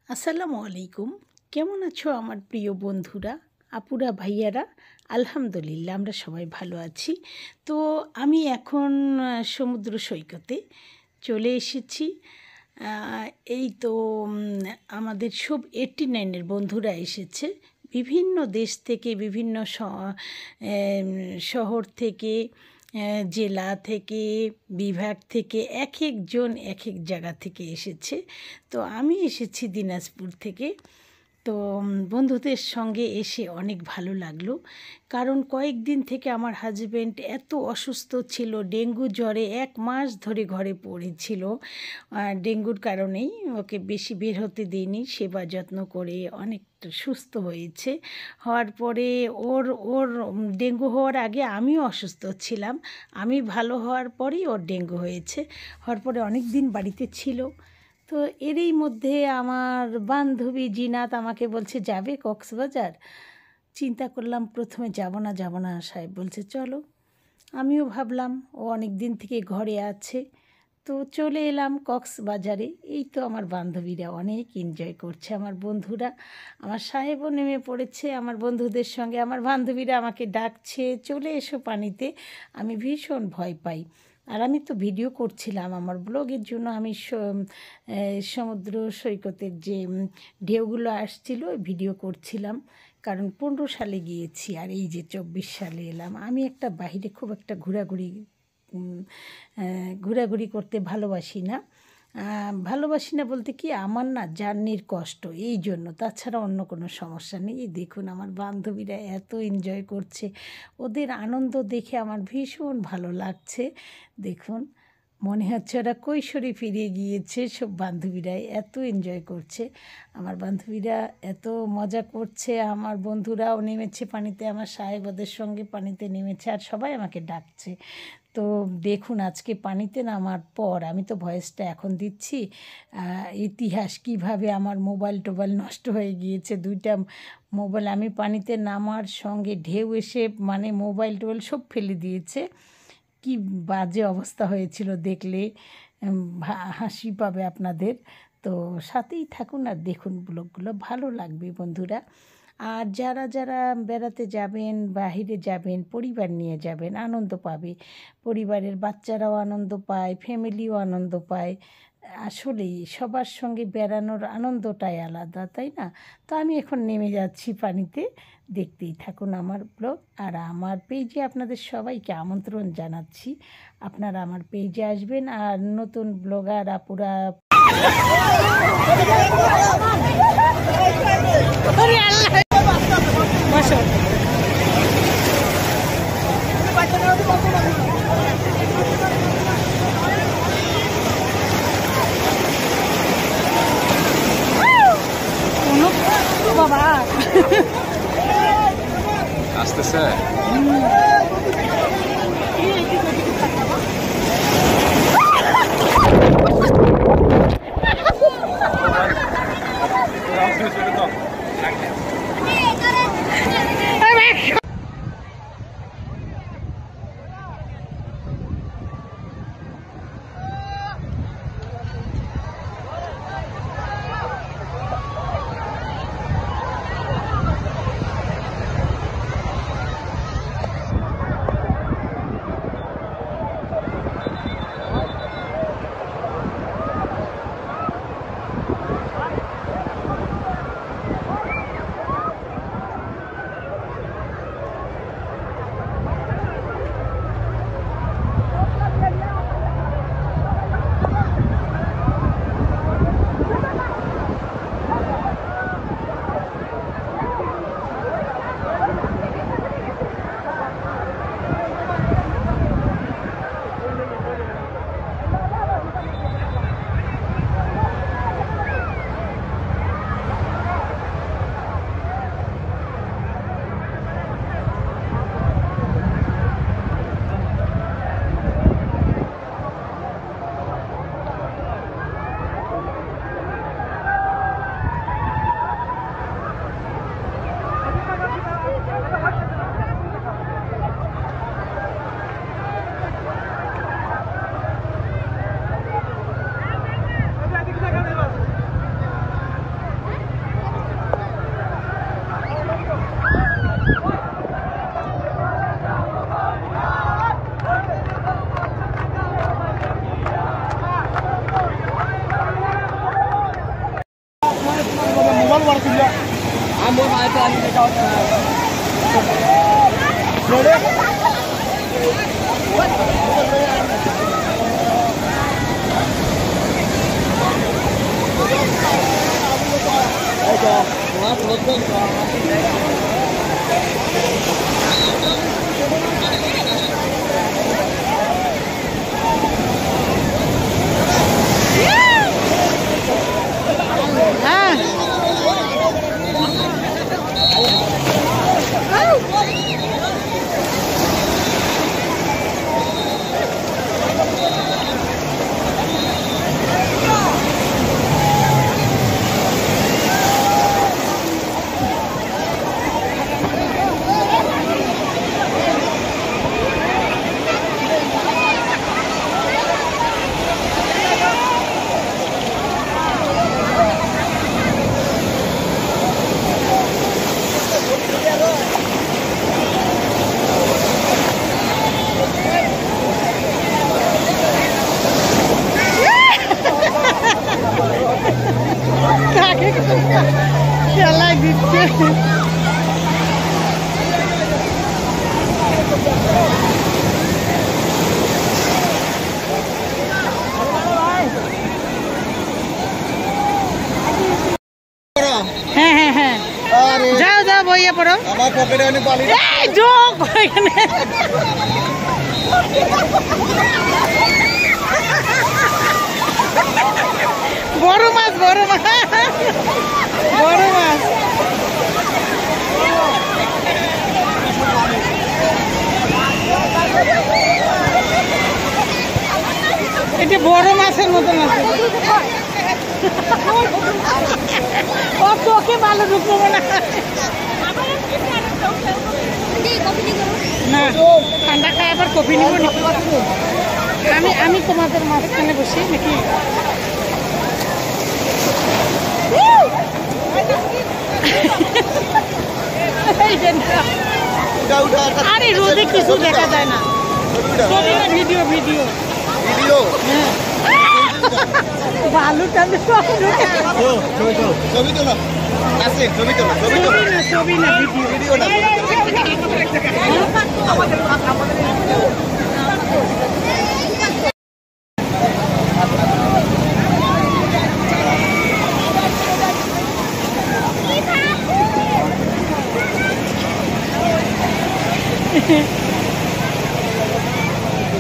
আসসালামু আলাইকুম। কেমন আছো আমার প্রিয় বন্ধুরা, আপুরা, ভাইয়ারা? আলহামদুলিল্লাহ আমরা সবাই ভালো আছি। তো আমি এখন সমুদ্র সৈকতে চলে এসেছি। এই তো আমাদের সব 89-এর বন্ধুরা এসেছে বিভিন্ন দেশ থেকে, বিভিন্ন শহর থেকে, জেলা থেকে, বিভাগ থেকে, এক একজন এক এক জায়গা থেকে এসেছে। তো আমি এসেছি দিনাজপুর থেকে। তো বন্ধুদের সঙ্গে এসে অনেক ভালো লাগলো, কারণ কয়েকদিন থেকে আমার হাজব্যান্ড এত অসুস্থ ছিল, ডেঙ্গু জ্বরে 1 মাস ধরে ঘরে পড়েছিল। ডেঙ্গুর কারণেই ওকে বেশি বের হতে দিইনি, সেবা যত্ন করে অনেকটা সুস্থ হয়েছে। হওয়ার পরে ওর ওর ডেঙ্গু হওয়ার আগে আমিও অসুস্থ ছিলাম, আমি ভালো হওয়ার পরেই ওর ডেঙ্গু হয়েছে। হওয়ার পরে অনেক দিন বাড়িতে ছিল। তো এরই মধ্যে আমার বান্ধবী জিনাত আমাকে বলছে যাবে কক্সবাজার। চিন্তা করলাম প্রথমে যাব না, সাহেব বলছে চলো। আমিও ভাবলাম ও অনেক দিন থেকে ঘরে আছে, তো চলে এলাম কক্সবাজারে। এই তো আমার বান্ধবীরা অনেক এনজয় করছে, আমার বন্ধুরা। আমার সাহেবও নেমে পড়েছে আমার বন্ধুদের সঙ্গে। আমার বান্ধবীরা আমাকে ডাকছে চলে এসো পানিতে। আমি ভীষণ ভয় পাই, আর আমি তো ভিডিও করছিলাম আমার ব্লগের জন্য। আমি সমুদ্র সৈকতের যে ঢেউগুলো আসছিল ভিডিও করছিলাম, কারণ 15 সালে গিয়েছি আর এই যে 24 সালে এলাম। আমি একটা বাইরে খুব একটা ঘোরাঘুরি করতে ভালোবাসি না বলতে কি, আমার না জার্নির কষ্ট, এই জন্য, তাছাড়া অন্য কোনো সমস্যা নেই। এই দেখুন আমার বান্ধবীরা এত এনজয় করছে, ওদের আনন্দ দেখে আমার ভীষণ ভালো লাগছে। দেখুন মনে হচ্ছে ওরা কৈশোরে ফিরে গিয়েছে। সব বান্ধবীরাই এত এনজয় করছে, আমার বান্ধবীরা এত মজা করছে। আমার বন্ধুরাও নেমেছে পানিতে, আমার সাহেব ওদের সঙ্গে পানিতে নেমেছে, আর সবাই আমাকে ডাকছে। তো দেখুন আজকে পানিতে নামার পর, আমি তো ভয়েসটা এখন দিচ্ছি, ইতিহাস কিভাবে আমার মোবাইল টোবাইল নষ্ট হয়ে গিয়েছে। 2টা মোবাইল আমি পানিতে নামার সঙ্গে ঢেউ এসে মানে মোবাইল টোবাইল সব ফেলে দিয়েছে। কি বাজে অবস্থা হয়েছিল দেখলে হাসি পাবে আপনাদের। তো সাথেই থাকুন আর দেখুন ব্লগগুলো, ভালো লাগবে বন্ধুরা। আর যারা যারা বেড়াতে যাবেন, বাহিরে যাবেন, পরিবার নিয়ে যাবেন, আনন্দ পাবে। পরিবারের বাচ্চারাও আনন্দ পায়, ফ্যামিলিও আনন্দ পায়। আসলেই সবার সঙ্গে বেড়ানোর আনন্দটাই আলাদা, তাই না? তো আমি এখন নেমে যাচ্ছি পানিতে, দেখতেই থাকুন আমার ব্লগ। আর আমার পেজে আপনাদের সবাইকে আমন্ত্রণ জানাচ্ছি, আপনারা আমার পেজে আসবেন। আর নতুন ব্লগার আপুরা বাবা আসতেছে। খেলায় দিচ্ছে। হ্যাঁ হ্যাঁ হ্যাঁ, যাও যাও বইয়ে পড়ো। আমার পকেটে অনেক বালি। এই যোগ এখানে। বড় মাছ, বড় মাছ, বড় মাছ। এটা বড় মাছের মতন আছে। ও তোকে ভালো ঢুকবো না, না ঠান্ডা খাই আবার কফি নিব। আমি তোমাদের মাঝখানে বসি নাকি? আরে রোদে কিছু দেখা যায় না। ভিডিও ভিডিও ভিডিও বালুটা ছবি তোলা আছে, ছবি তোলা, ছবি তোলা, ছবি না ভিডিও, ভিডিও না।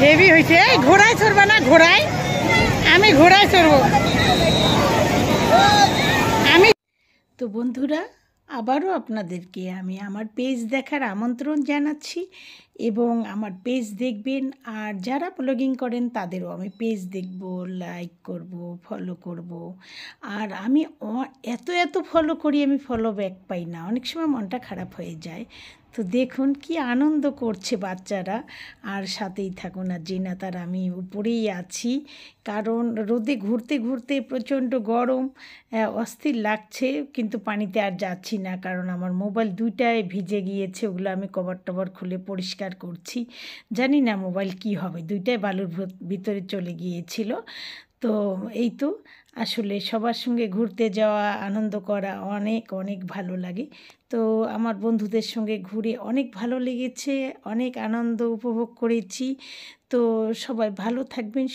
হেভি হয়েছে। এই ঘোড়ায় চড়বে না, ঘোড়ায় আমি ঘোড়ায় চড়বো আমি। তো বন্ধুরা, আবারও আপনাদেরকে আমি আমার পেজ দেখার আমন্ত্রণ জানাচ্ছি এবং আমার পেজ দেখবেন। আর যারা ব্লগিং করেন তাদেরও আমি পেজ দেখব, লাইক করব, ফলো করব। আর আমি এত এত ফলো করি, আমি ফলো ব্যাক পাই না, অনেক সময় মনটা খারাপ হয়ে যায়। তো দেখুন কি আনন্দ করছে বাচ্চারা, আর সাথেই থাকুন। আর জিনাতার আমি উপরেই আছি, কারণ রোদে ঘুরতে ঘুরতে প্রচণ্ড গরম, অস্থির লাগছে, কিন্তু পানিতে আর যাচ্ছি না, কারণ আমার মোবাইল দুইটায় ভিজে গিয়েছে। ওগুলো আমি কভার টভার খুলে পরিষ্কার করছি। জানি না মোবাইল কি হবে, দুইটাই বালুর ভিতরে চলে গিয়েছিল। তো এই তো, আসলে সবার সঙ্গে ঘুরতে যাওয়া, আনন্দ করা অনেক অনেক ভালো লাগে। তো আমার বন্ধুদের সঙ্গে ঘুরে অনেক ভালো লেগেছে, অনেক আনন্দ উপভোগ করেছি। তো সবাই ভালো থাকবেন।